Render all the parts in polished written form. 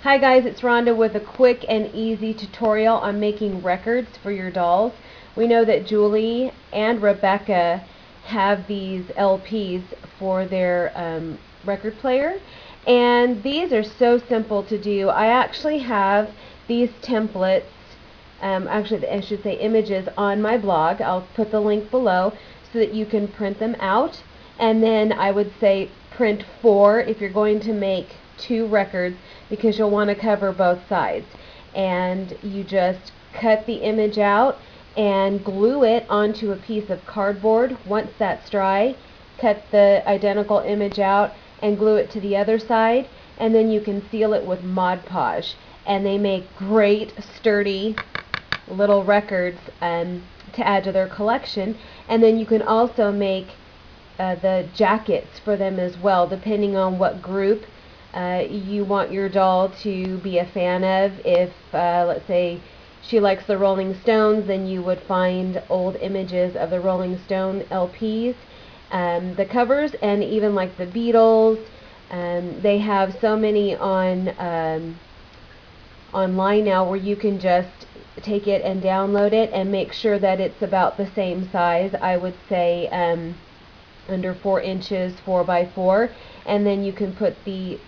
Hi guys, it's Rhonda with a quick and easy tutorial on making records for your dolls. We know that Julie and Rebecca have these LPs for their record player, and these are so simple to do. I actually have these templates, actually I should say images, on my blog. I'll put the link below so that you can print them out, and then I would say print 4 if you're going to make 2 records, because you'll want to cover both sides. And you just cut the image out and glue it onto a piece of cardboard. Once that's dry, cut the identical image out and glue it to the other side, and then you can seal it with Mod Podge, and they make great sturdy little records to add to their collection. And then you can also make the jackets for them as well, depending on what group you want your doll to be a fan of. If let's say she likes the Rolling Stones, then you would find old images of the Rolling Stone LPs, the covers, and even like the Beatles. They have so many on online now where you can just take it and download it and make sure that it's about the same size. I would say under 4 inches, 4 by 4, and then you can put the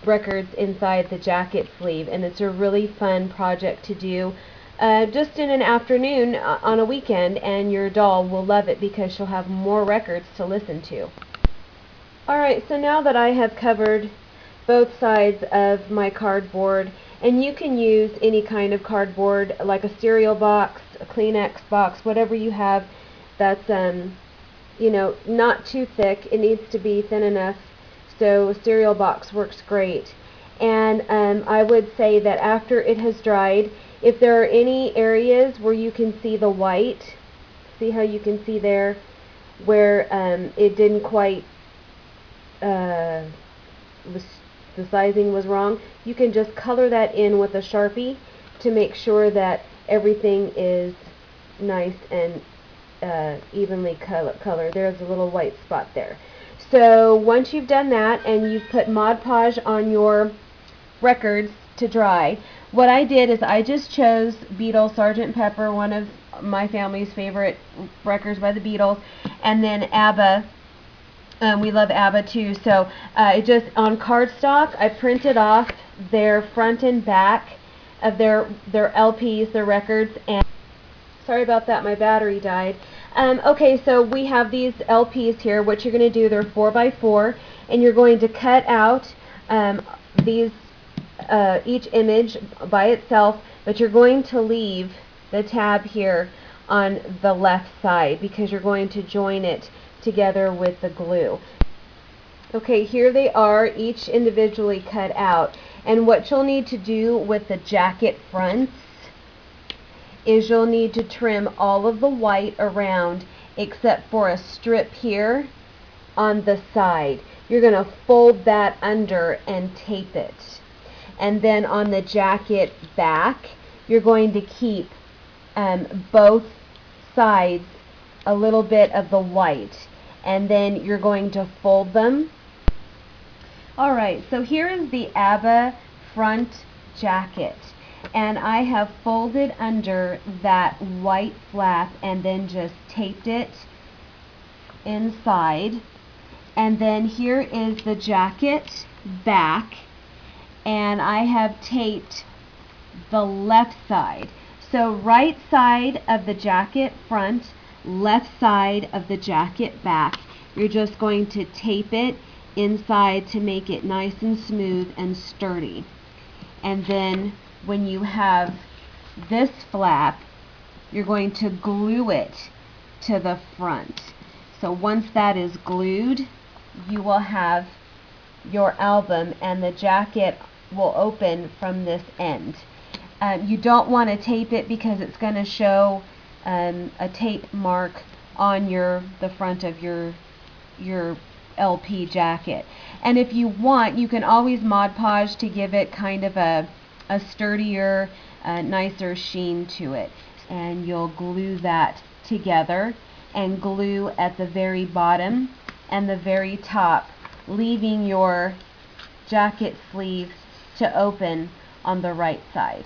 records inside the jacket sleeve, and it's a really fun project to do just in an afternoon on a weekend, and your doll will love it because she'll have more records to listen to. Alright, so now that I have covered both sides of my cardboard, and you can use any kind of cardboard, like a cereal box, a Kleenex box, whatever you have that's you know, not too thick. It needs to be thin enough, so a cereal box works great. And I would say that after it has dried, if there are any areas where you can see the white, see how you can see there where it didn't quite, the sizing was wrong, you can just color that in with a Sharpie to make sure that everything is nice and evenly colored. There's a little white spot there. So once you've done that and you've put Mod Podge on your records to dry, what I did is I just chose Beatles Sgt. Pepper, one of my family's favorite records by the Beatles, and then ABBA. We love ABBA too. So it just on cardstock I printed off their front and back of their LPs, their records. And sorry about that, my battery died. Okay, so we have these LPs here. What you're going to do, they're 4 by 4, and you're going to cut out these each image by itself, but you're going to leave the tab here on the left side because you're going to join it together with the glue. Okay, here they are, each individually cut out. And what you'll need to do with the jacket fronts is you'll need to trim all of the white around except for a strip here on the side. You're going to fold that under and tape it. And then on the jacket back, you're going to keep both sides a little bit of the white, and then you're going to fold them. Alright, so here is the ABBA front jacket, and I have folded under that white flap and then just taped it inside. And then here is the jacket back, and I have taped the left side. So right side of the jacket front, left side of the jacket back. You're just going to tape it inside to make it nice and smooth and sturdy. And then when you have this flap, you're going to glue it to the front. So once that is glued, you will have your album, and the jacket will open from this end. You don't want to tape it because it's going to show a tape mark on the front of your LP jacket. And if you want, you can always Mod Podge to give it kind of a sturdier, nicer sheen to it. And you'll glue that together and glue at the very bottom and the very top, leaving your jacket sleeve to open on the right side.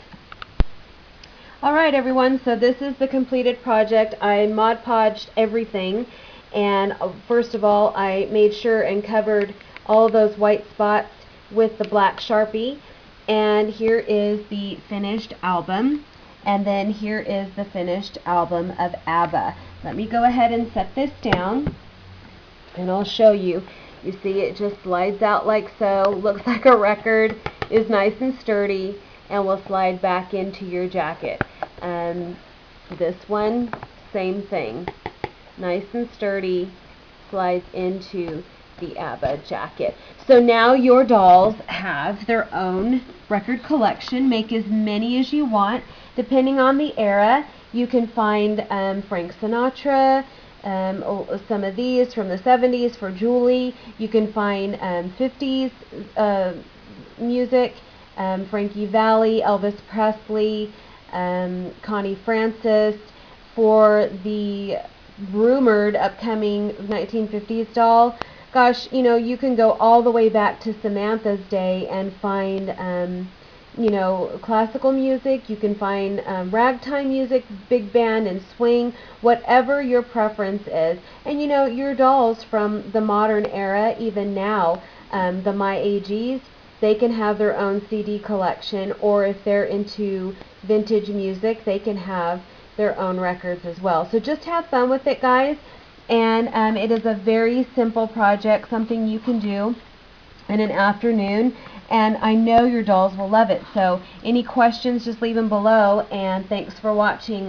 Alright everyone, so this is the completed project. I Mod Podged everything, and first of all I made sure and covered all those white spots with the black Sharpie, and here is the finished album, and then here is the finished album of ABBA. Let me go ahead and set this down and I'll show you. You see it just slides out like so, looks like a record, is nice and sturdy, and will slide back into your jacket. This one, same thing, nice and sturdy, slides into the ABBA jacket. So now your dolls have their own record collection. Make as many as you want. Depending on the era, you can find Frank Sinatra, some of these from the 70s for Julie. You can find 50s music, Frankie Valli, Elvis Presley, Connie Francis. For the rumored upcoming 1950s doll, gosh, you know, you can go all the way back to Samantha's day and find you know, classical music. You can find ragtime music, big band and swing, whatever your preference is. And you know, your dolls from the modern era, even now, the My AGs, they can have their own CD collection, or if they're into vintage music, they can have their own records as well. So just have fun with it, guys. And it is a very simple project, something you can do in an afternoon, and I know your dolls will love it. So any questions, just leave them below, and thanks for watching.